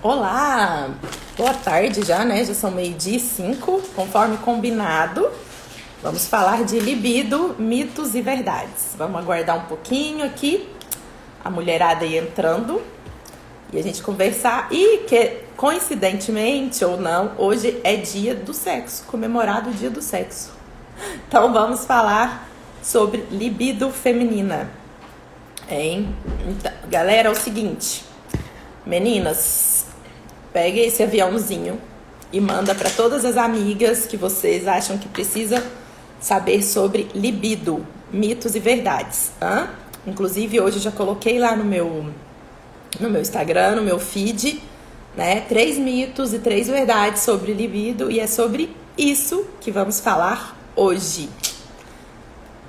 Olá, boa tarde já, né? Já são 12:05, conforme combinado. Vamos falar de libido, mitos e verdades. Vamos aguardar um pouquinho aqui, a mulherada aí entrando e a gente conversar. E que, coincidentemente ou não, hoje é dia do sexo, comemorado o dia do sexo. Então vamos falar sobre libido feminina. Hein? Então, galera, é o seguinte, meninas, pegue esse aviãozinho e manda para todas as amigas que vocês acham que precisa saber sobre libido, mitos e verdades. Inclusive, hoje eu já coloquei lá no meu Instagram, no meu feed, né? 3 mitos e 3 verdades sobre libido, e é sobre isso que vamos falar hoje.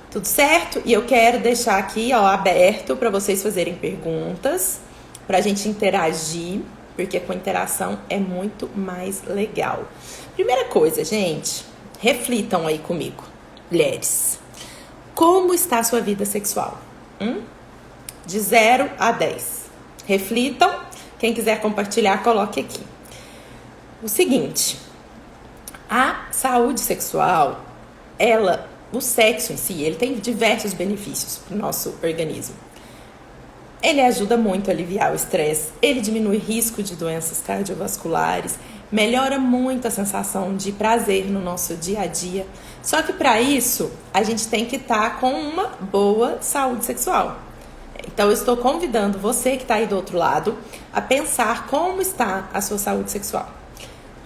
Tudo certo? E eu quero deixar aqui, ó, aberto para vocês fazerem perguntas, pra gente interagir, porque com interação é muito mais legal. Primeira coisa, gente, reflitam aí comigo, mulheres. Como está a sua vida sexual? De 0 a 10. Reflitam. Quem quiser compartilhar, coloque aqui. O seguinte, a saúde sexual, o sexo em si, ele tem diversos benefícios para o nosso organismo. Ele ajuda muito a aliviar o estresse, ele diminui o risco de doenças cardiovasculares, melhora muito a sensação de prazer no nosso dia a dia. Só que para isso, a gente tem que estar com uma boa saúde sexual. Então eu estou convidando você que está aí do outro lado a pensar como está a sua saúde sexual.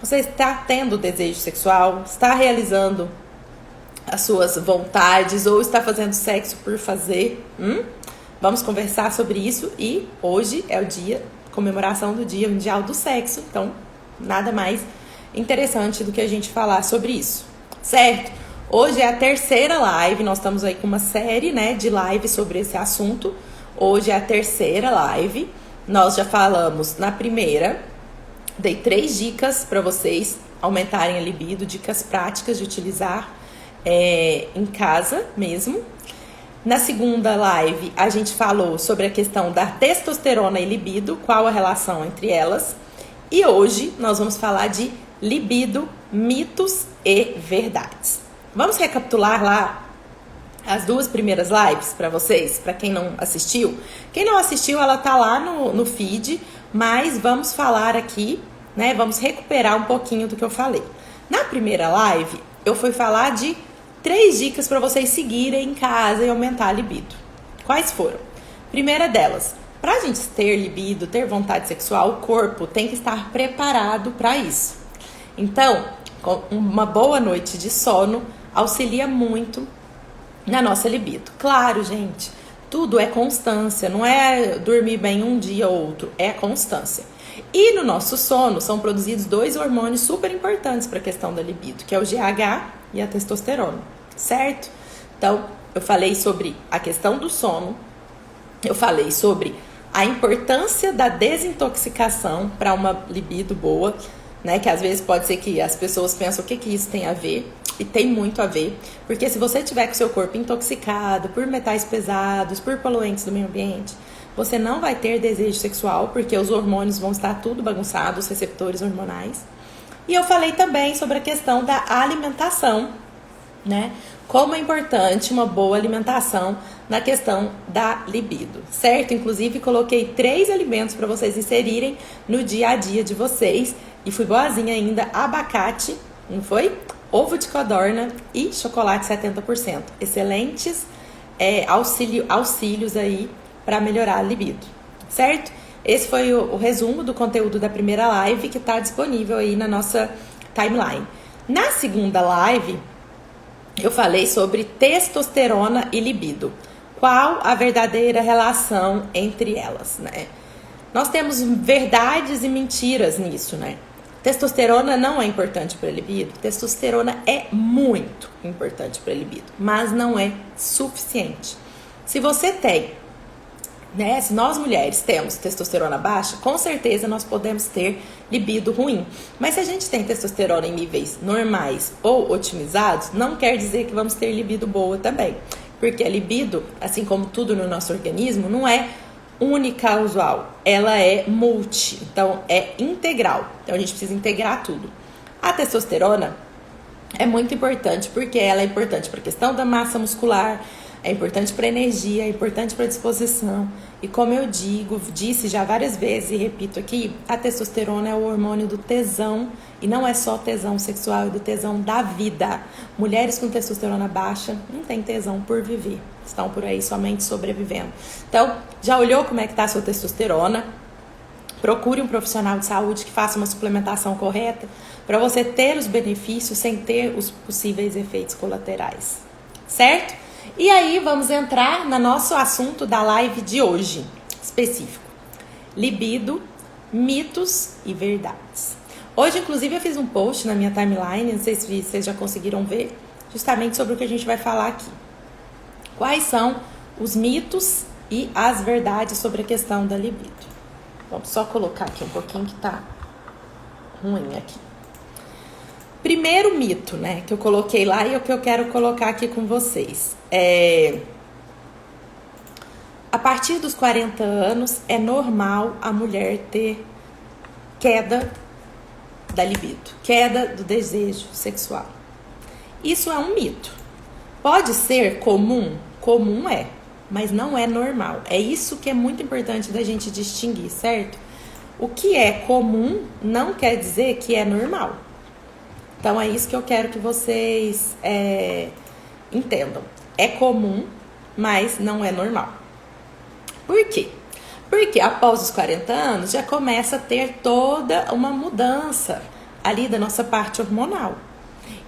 Você está tendo desejo sexual? Está realizando as suas vontades ou está fazendo sexo por fazer? Vamos conversar sobre isso, e hoje é o dia, comemoração do Dia Mundial do Sexo, então nada mais interessante do que a gente falar sobre isso, certo? Hoje é a 3ª live, nós estamos aí com uma série, né, de lives sobre esse assunto. Hoje é a 3ª live, nós já falamos na primeira, dei 3 dicas para vocês aumentarem a libido, dicas práticas de utilizar em casa mesmo. Na segunda live, a gente falou sobre a questão da testosterona e libido, qual a relação entre elas. E hoje nós vamos falar de libido, mitos e verdades. Vamos recapitular lá as 2 primeiras lives para vocês, para quem não assistiu. Quem não assistiu, ela tá lá no feed, mas vamos falar aqui, né? Vamos recuperar um pouquinho do que eu falei. Na primeira live, eu fui falar de 3 dicas para vocês seguirem em casa e aumentar a libido. Quais foram? Primeira delas, para a gente ter libido, ter vontade sexual, o corpo tem que estar preparado para isso. Então, uma boa noite de sono auxilia muito na nossa libido. Claro, gente, tudo é constância, não é dormir bem um dia ou outro, é a constância. E no nosso sono são produzidos 2 hormônios super importantes para a questão da libido, que é o GH e a testosterona, certo? Então, eu falei sobre a questão do sono, eu falei sobre a importância da desintoxicação para uma libido boa, né? Que às vezes pode ser que as pessoas pensam o que isso tem a ver, e tem muito a ver, porque se você tiver com o seu corpo intoxicado por metais pesados, por poluentes do meio ambiente, você não vai ter desejo sexual, porque os hormônios vão estar tudo bagunçado, os receptores hormonais. E eu falei também sobre a questão da alimentação, né? Como é importante uma boa alimentação na questão da libido, certo? Inclusive, coloquei 3 alimentos para vocês inserirem no dia a dia de vocês. E fui boazinha ainda, abacate, não foi? Ovo de codorna e chocolate 70%. Excelentes auxílios aí para melhorar a libido, certo? Esse foi o resumo do conteúdo da primeira live, que está disponível aí na nossa timeline. Na segunda live, eu falei sobre testosterona e libido. Qual a verdadeira relação entre elas, né? Nós temos verdades e mentiras nisso, né? Testosterona não é importante para a libido. Testosterona é muito importante para a libido, mas não é suficiente. Se você tem, né, se nós mulheres temos testosterona baixa, com certeza nós podemos ter libido ruim. Mas se a gente tem testosterona em níveis normais ou otimizados, não quer dizer que vamos ter libido boa também. Porque a libido, assim como tudo no nosso organismo, não é unicausal, ela é multi, então é integral. Então a gente precisa integrar tudo. A testosterona é muito importante porque ela é importante para a questão da massa muscular, é importante para a energia, é importante para a disposição. E como eu disse já várias vezes e repito aqui, a testosterona é o hormônio do tesão. E não é só tesão sexual, é do tesão da vida. Mulheres com testosterona baixa não têm tesão por viver. Estão por aí somente sobrevivendo. Então, já olhou como é que está a sua testosterona? Procure um profissional de saúde que faça uma suplementação correta para você ter os benefícios sem ter os possíveis efeitos colaterais. Certo? E aí, vamos entrar no nosso assunto da live de hoje, específico. Libido, mitos e verdades. Hoje, inclusive, eu fiz um post na minha timeline, não sei se vocês já conseguiram ver, justamente sobre o que a gente vai falar aqui. Quais são os mitos e as verdades sobre a questão da libido? Vamos só colocar aqui um pouquinho que tá ruim aqui. Primeiro mito, né, que eu coloquei lá e o que eu quero colocar aqui com vocês. A partir dos 40 anos, é normal a mulher ter queda da libido, queda do desejo sexual. Isso é um mito. Pode ser comum? Comum é, mas não é normal. É isso que é muito importante da gente distinguir, certo? O que é comum não quer dizer que é normal. Então é isso que eu quero que vocês entendam. É comum, mas não é normal. Por quê? Porque após os 40 anos já começa a ter toda uma mudança ali da nossa parte hormonal.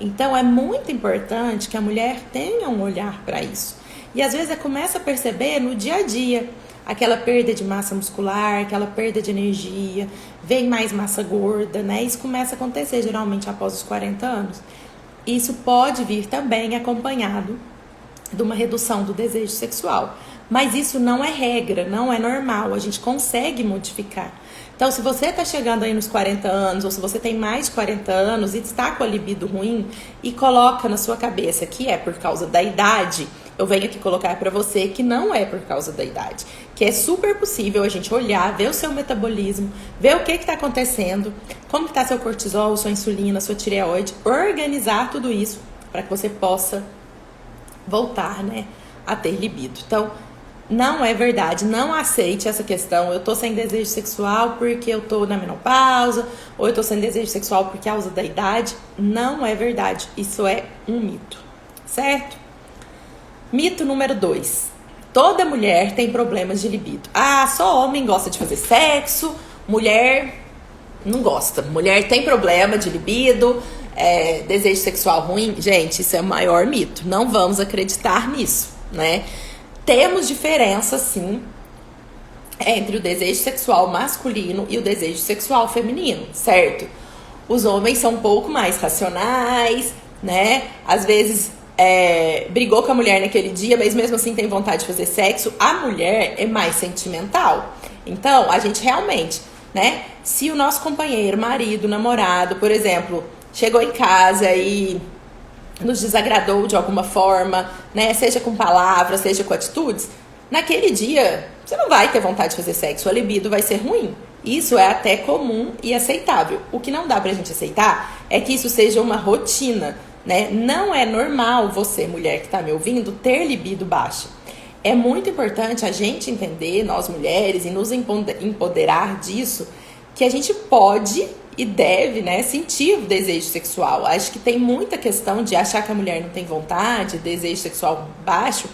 Então é muito importante que a mulher tenha um olhar para isso. E às vezes ela começa a perceber no dia a dia aquela perda de massa muscular, aquela perda de energia, vem mais massa gorda, né? Isso começa a acontecer geralmente após os 40 anos. Isso pode vir também acompanhado de uma redução do desejo sexual. Mas isso não é regra, não é normal, a gente consegue modificar. Então, se você está chegando aí nos 40 anos, ou se você tem mais de 40 anos e está com a libido ruim, e coloca na sua cabeça que é por causa da idade, eu venho aqui colocar para você que não é por causa da idade. Que é super possível a gente olhar, ver o seu metabolismo, ver o que está acontecendo, como está seu cortisol, sua insulina, sua tireoide, organizar tudo isso para que você possa voltar, né, a ter libido. Então, não é verdade, não aceite essa questão, eu tô sem desejo sexual porque eu tô na menopausa, ou eu tô sem desejo sexual por causa da idade. Não é verdade, isso é um mito, certo? Mito número 2. Toda mulher tem problemas de libido. Ah, só homem gosta de fazer sexo, mulher não gosta. Mulher tem problema de libido, desejo sexual ruim. Gente, isso é o maior mito, não vamos acreditar nisso, né? Temos diferença, sim, entre o desejo sexual masculino e o desejo sexual feminino, certo? Os homens são um pouco mais racionais, né? Às vezes brigou com a mulher naquele dia, mas mesmo assim tem vontade de fazer sexo. A mulher é mais sentimental. Então, a gente realmente, né? Se o nosso companheiro, marido, namorado, por exemplo, chegou em casa e nos desagradou de alguma forma, né? Seja com palavras, seja com atitudes, naquele dia você não vai ter vontade de fazer sexo, a libido vai ser ruim. Isso é até comum e aceitável. O que não dá pra gente aceitar é que isso seja uma rotina, né? Não é normal você, mulher que tá me ouvindo, ter libido baixa. É muito importante a gente entender, nós mulheres, e nos empoderar disso, que a gente pode e deve, né, sentir o desejo sexual. Acho que tem muita questão de achar que a mulher não tem vontade, desejo sexual baixo,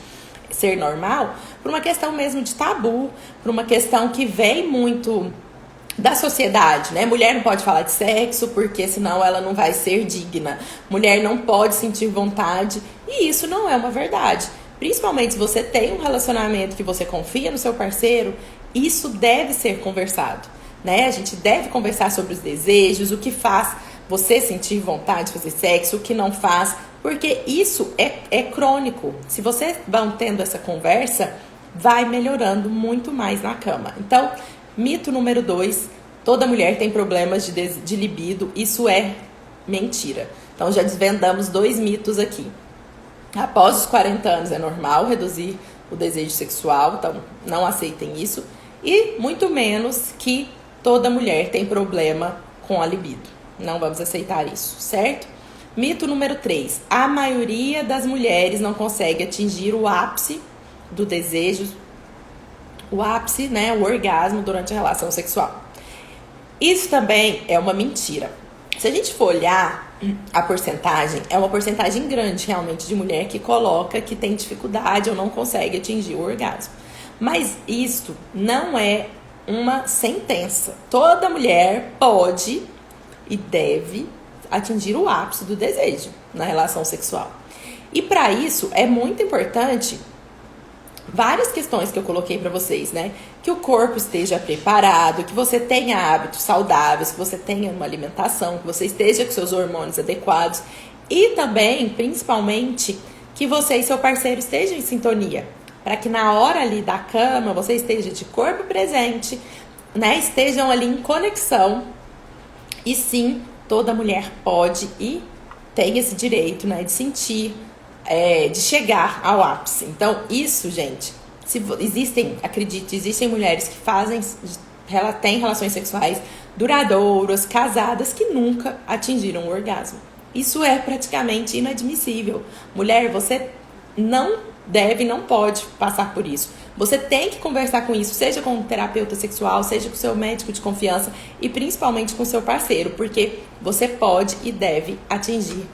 ser normal, por uma questão mesmo de tabu, por uma questão que vem muito da sociedade, né? Mulher não pode falar de sexo porque senão ela não vai ser digna. Mulher não pode sentir vontade, e isso não é uma verdade. Principalmente se você tem um relacionamento que você confia no seu parceiro, isso deve ser conversado, né? A gente deve conversar sobre os desejos, o que faz você sentir vontade de fazer sexo, o que não faz, porque isso é crônico. Se vocês vão tendo essa conversa, vai melhorando muito mais na cama. Então, mito número 2, toda mulher tem problemas de libido, isso é mentira. Então, já desvendamos 2 mitos aqui. Após os 40 anos é normal reduzir o desejo sexual, então não aceitem isso. e muito menos que toda mulher tem problema com a libido. Não vamos aceitar isso, certo? Mito número 3. A maioria das mulheres não consegue atingir o ápice do desejo, o ápice, né, o orgasmo durante a relação sexual. Isso também é uma mentira. Se a gente for olhar a porcentagem, é uma porcentagem grande realmente de mulher que coloca que tem dificuldade ou não consegue atingir o orgasmo. Mas isso não é uma sentença. Toda mulher pode e deve atingir o ápice do desejo na relação sexual. E para isso é muito importante várias questões que eu coloquei para vocês, né? Que o corpo esteja preparado, que você tenha hábitos saudáveis, que você tenha uma alimentação, que você esteja com seus hormônios adequados e também, principalmente, que você e seu parceiro estejam em sintonia, para que na hora ali da cama você esteja de corpo presente, né? Estejam ali em conexão. E sim, toda mulher pode e tem esse direito, né, de sentir, de chegar ao ápice. Então, isso, gente, existem mulheres que têm relações sexuais duradouras, casadas, que nunca atingiram o orgasmo. Isso é praticamente inadmissível. Mulher, você não pode passar por isso. Você tem que conversar com isso, seja com um terapeuta sexual, seja com o seu médico de confiança e principalmente com o seu parceiro, porque você pode e deve atingir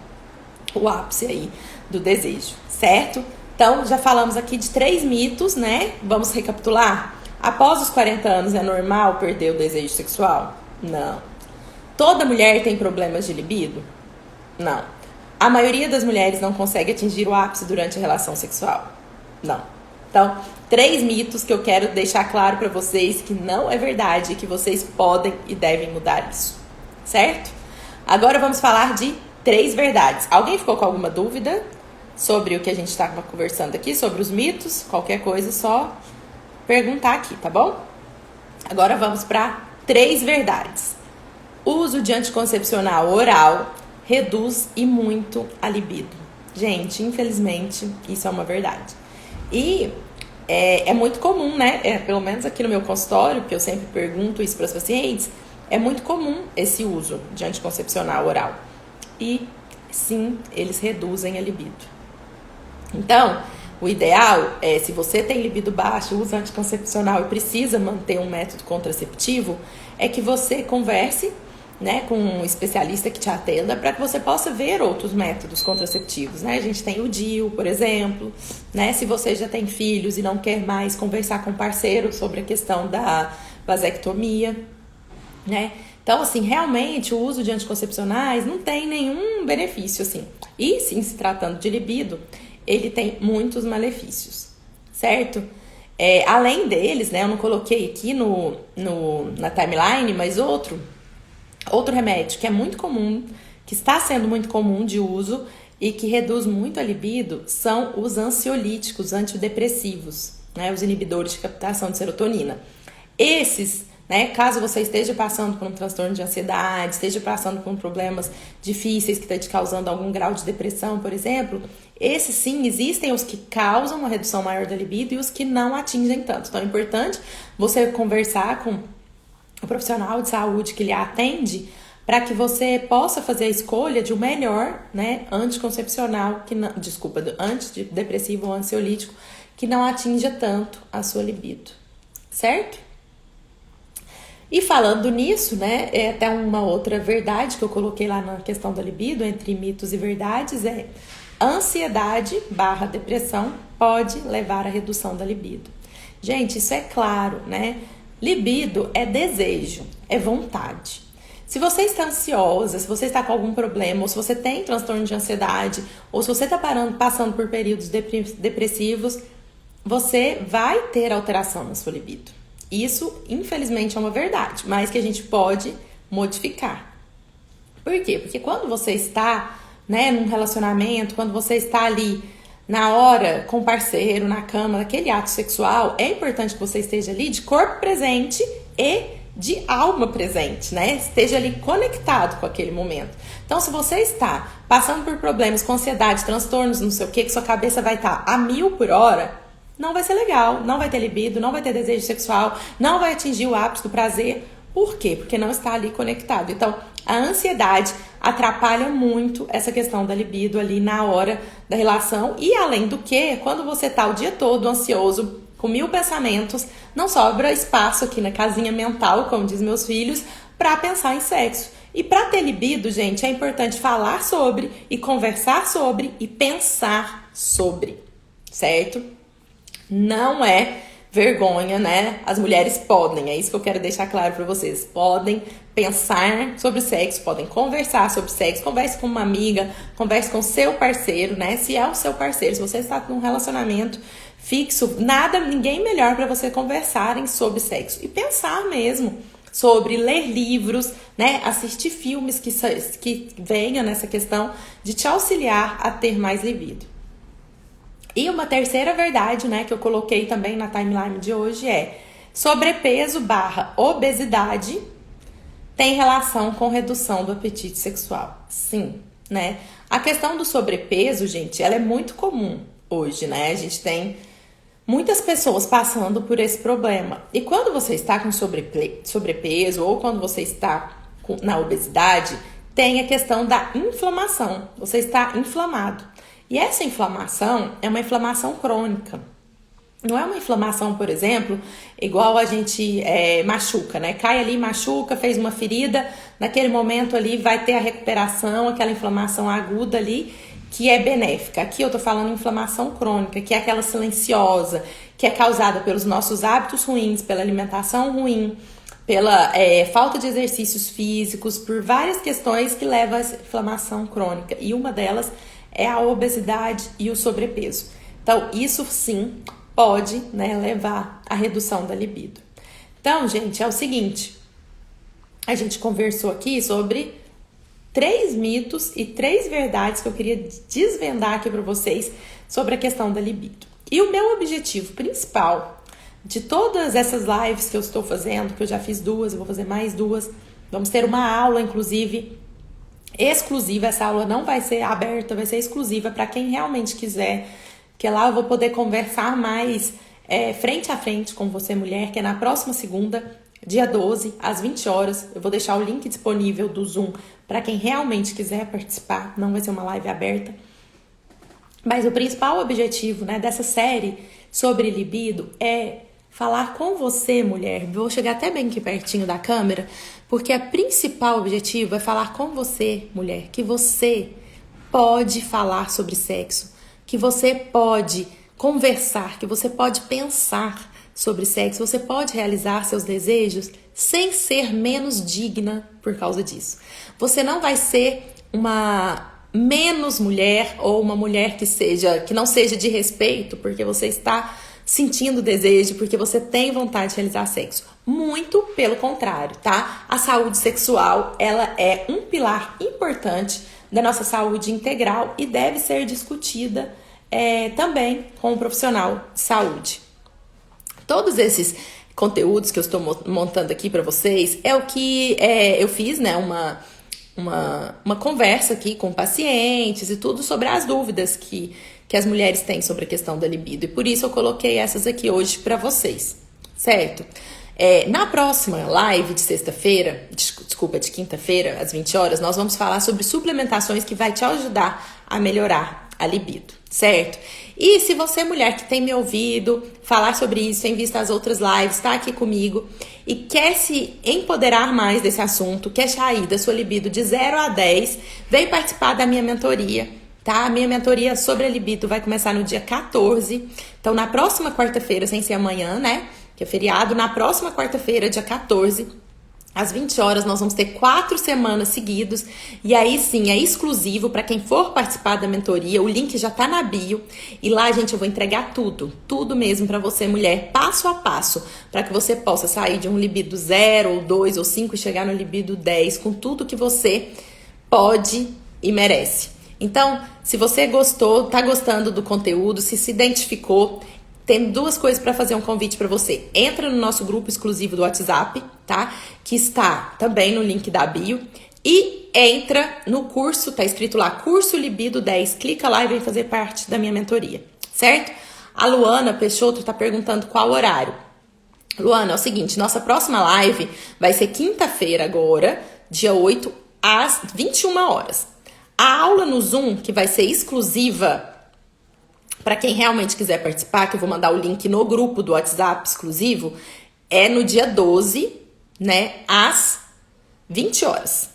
o ápice aí do desejo, certo? Então, já falamos aqui de 3 mitos, né? Vamos recapitular? Após os 40 anos é normal perder o desejo sexual? Não. Toda mulher tem problemas de libido? Não. A maioria das mulheres não consegue atingir o ápice durante a relação sexual? Não. Então, 3 mitos que eu quero deixar claro para vocês que não é verdade e que vocês podem e devem mudar isso, certo? Agora vamos falar de 3 verdades. Alguém ficou com alguma dúvida sobre o que a gente estava conversando aqui, sobre os mitos? Qualquer coisa, só perguntar aqui, tá bom? Agora vamos para 3 verdades. O uso de anticoncepcional oral reduz e muito a libido. Gente, infelizmente, isso é uma verdade. E é muito comum, né? Pelo menos aqui no meu consultório, que eu sempre pergunto isso para os pacientes, é muito comum esse uso de anticoncepcional oral. E sim, eles reduzem a libido. Então, o ideal é, se você tem libido baixo, usa anticoncepcional e precisa manter um método contraceptivo, é que você converse, né, com um especialista que te atenda para que você possa ver outros métodos contraceptivos, né? A gente tem o DIU, por exemplo, né? Se você já tem filhos e não quer mais conversar com o parceiro sobre a questão da vasectomia, né? Então, assim, realmente o uso de anticoncepcionais não tem nenhum benefício, assim. E, sim, se tratando de libido, ele tem muitos malefícios, certo? Além deles, né, eu não coloquei aqui na timeline, mas outro remédio que é muito comum, que está sendo muito comum de uso e que reduz muito a libido, são os ansiolíticos, antidepressivos, né, os inibidores de captação de serotonina. Esses, né, caso você esteja passando por um transtorno de ansiedade, esteja passando por problemas difíceis que está te causando algum grau de depressão, por exemplo, esses sim, existem os que causam uma redução maior da libido e os que não atingem tanto. Então é importante você conversar com o profissional de saúde que lhe atende para que você possa fazer a escolha de um melhor, né, anticoncepcional, antidepressivo ou ansiolítico que não atinja tanto a sua libido, certo? E falando nisso, né, até uma outra verdade que eu coloquei lá na questão da libido, entre mitos e verdades, ansiedade/depressão pode levar à redução da libido. Gente, isso é claro, né? Libido é desejo, é vontade. Se você está ansiosa, se você está com algum problema, ou se você tem transtorno de ansiedade, ou se você está passando por períodos depressivos, você vai ter alteração na sua libido. Isso, infelizmente, é uma verdade, mas que a gente pode modificar. Por quê? Porque quando você está, né, num relacionamento, quando você está ali na hora com o parceiro, na cama, naquele ato sexual, é importante que você esteja ali de corpo presente e de alma presente, né? Esteja ali conectado com aquele momento. Então, se você está passando por problemas com ansiedade, transtornos, não sei o que sua cabeça vai estar a 1000 por hora, não vai ser legal, não vai ter libido, não vai ter desejo sexual, não vai atingir o ápice do prazer. Por quê? Porque não está ali conectado. Então, a ansiedade atrapalha muito essa questão da libido ali na hora da relação. E além do que, quando você tá o dia todo ansioso, com 1000 pensamentos, não sobra espaço aqui na casinha mental, como diz meus filhos, para pensar em sexo. E para ter libido, gente, é importante falar sobre e conversar sobre e pensar sobre, certo? Não é vergonha, né? As mulheres podem, é isso que eu quero deixar claro pra vocês. Podem pensar sobre sexo, podem conversar sobre sexo, converse com uma amiga, converse com seu parceiro, né? Se é o seu parceiro, se você está num relacionamento fixo, ninguém melhor pra você conversarem sobre sexo e pensar mesmo sobre ler livros, né? Assistir filmes que venham nessa questão de te auxiliar a ter mais libido. E uma terceira verdade, né, que eu coloquei também na timeline de hoje é: sobrepeso/obesidade tem relação com redução do apetite sexual. Sim, né? A questão do sobrepeso, gente, ela é muito comum hoje, né? A gente tem muitas pessoas passando por esse problema. E quando você está com sobrepeso ou quando você está na obesidade, tem a questão da inflamação. Você está inflamado. E essa inflamação é uma inflamação crônica. Não é uma inflamação, por exemplo, igual a gente machuca, né? Cai ali, machuca, fez uma ferida, naquele momento ali vai ter a recuperação, aquela inflamação aguda ali, que é benéfica. Aqui eu tô falando inflamação crônica, que é aquela silenciosa, que é causada pelos nossos hábitos ruins, pela alimentação ruim, pela falta de exercícios físicos, por várias questões que levam a essa inflamação crônica. E uma delas é a obesidade e o sobrepeso. Então, isso sim pode, né, levar à redução da libido. Então, gente, é o seguinte. A gente conversou aqui sobre 3 mitos e 3 verdades que eu queria desvendar aqui para vocês sobre a questão da libido. E o meu objetivo principal de todas essas lives que eu estou fazendo, que eu já fiz 2, eu vou fazer mais 2, vamos ter uma aula, inclusive, exclusiva. Essa aula não vai ser aberta, vai ser exclusiva para quem realmente quiser, que lá eu vou poder conversar mais frente a frente com você, mulher, que é na próxima segunda, dia 12, às 20 horas. Eu vou deixar o link disponível do Zoom para quem realmente quiser participar. Não vai ser uma live aberta. Mas o principal objetivo, né, dessa série sobre libido é falar com você, mulher. Vou chegar até bem aqui pertinho da câmera, porque o principal objetivo é falar com você, mulher, que você pode falar sobre sexo, que você pode conversar, que você pode pensar sobre sexo, você pode realizar seus desejos sem ser menos digna por causa disso. Você não vai ser uma menos mulher ou uma mulher que não seja de respeito porque você está sentindo desejo, porque você tem vontade de realizar sexo. Muito pelo contrário, tá? A saúde sexual, ela é um pilar importante da nossa saúde integral e deve ser discutida também com um profissional de saúde. Todos esses conteúdos que eu estou montando aqui para vocês é o que eu fiz, né? Uma conversa aqui com pacientes e tudo sobre as dúvidas que as mulheres têm sobre a questão da libido. E por isso eu coloquei essas aqui hoje para vocês, certo? Na próxima live de sexta-feira, de quinta-feira, às 20 horas, nós vamos falar sobre suplementações que vai te ajudar a melhorar a libido, certo? E se você, mulher, que tem me ouvido falar sobre isso, tem visto as outras lives, tá aqui comigo e quer se empoderar mais desse assunto, quer sair da sua libido de 0 a 10, vem participar da minha mentoria, tá? A minha mentoria sobre a libido vai começar no dia 14. Então, na próxima quarta-feira, sem ser amanhã, né? Que é feriado, na próxima quarta-feira, dia 14, às 20 horas, nós vamos ter 4 semanas seguidos. E aí sim, é exclusivo para quem for participar da mentoria. O link já tá na bio. E lá, gente, eu vou entregar tudo mesmo para você, mulher, passo a passo, para que você possa sair de um libido 0, ou 2, ou 5 e chegar no libido 10, com tudo que você pode e merece. Então, se você gostou, tá gostando do conteúdo, se identificou, tem 2 coisas para fazer um convite para você. Entra no nosso grupo exclusivo do WhatsApp, tá? Que está também no link da bio. E entra no curso, tá escrito lá, Curso Libido 10. Clica lá e vem fazer parte da minha mentoria, certo? A Luana Peixoto tá perguntando qual horário. Luana, é o seguinte, nossa próxima live vai ser quinta-feira agora, dia 8, às 21 horas. A aula no Zoom, que vai ser exclusiva para quem realmente quiser participar, que eu vou mandar o link no grupo do WhatsApp exclusivo, é no dia 12, né, às 20 horas.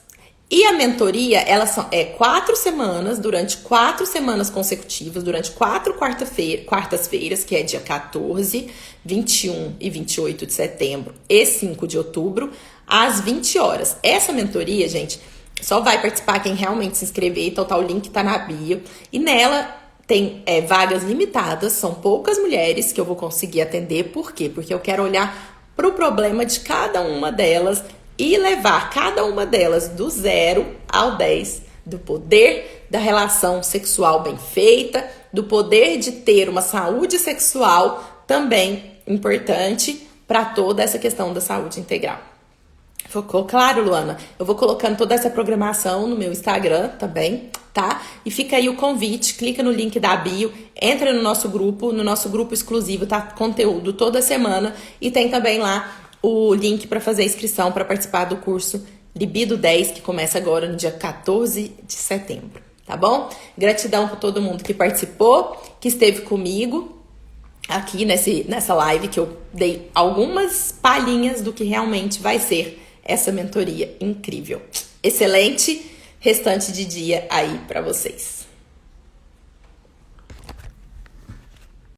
E a mentoria, elas são 4 semanas, durante 4 semanas consecutivas, durante 4 quartas-feiras, que é dia 14, 21 e 28 de setembro e 5 de outubro, às 20 horas. Essa mentoria, gente, só vai participar quem realmente se inscrever, então tá, o link tá na bio. E nela tem vagas limitadas, são poucas mulheres que eu vou conseguir atender. Por quê? Porque eu quero olhar pro problema de cada uma delas e levar cada uma delas do 0 ao 10, do poder da relação sexual bem feita, do poder de ter uma saúde sexual também importante para toda essa questão da saúde integral. Ficou claro, Luana? Eu vou colocando toda essa programação no meu Instagram também, tá? E fica aí o convite, clica no link da bio, entra no nosso grupo exclusivo, tá? Conteúdo toda semana, e tem também lá o link para fazer a inscrição para participar do curso Libido 10, que começa agora no dia 14 de setembro, tá bom? Gratidão por todo mundo que participou, que esteve comigo aqui nessa live, que eu dei algumas palhinhas do que realmente vai ser essa mentoria incrível. Excelente restante de dia aí para vocês.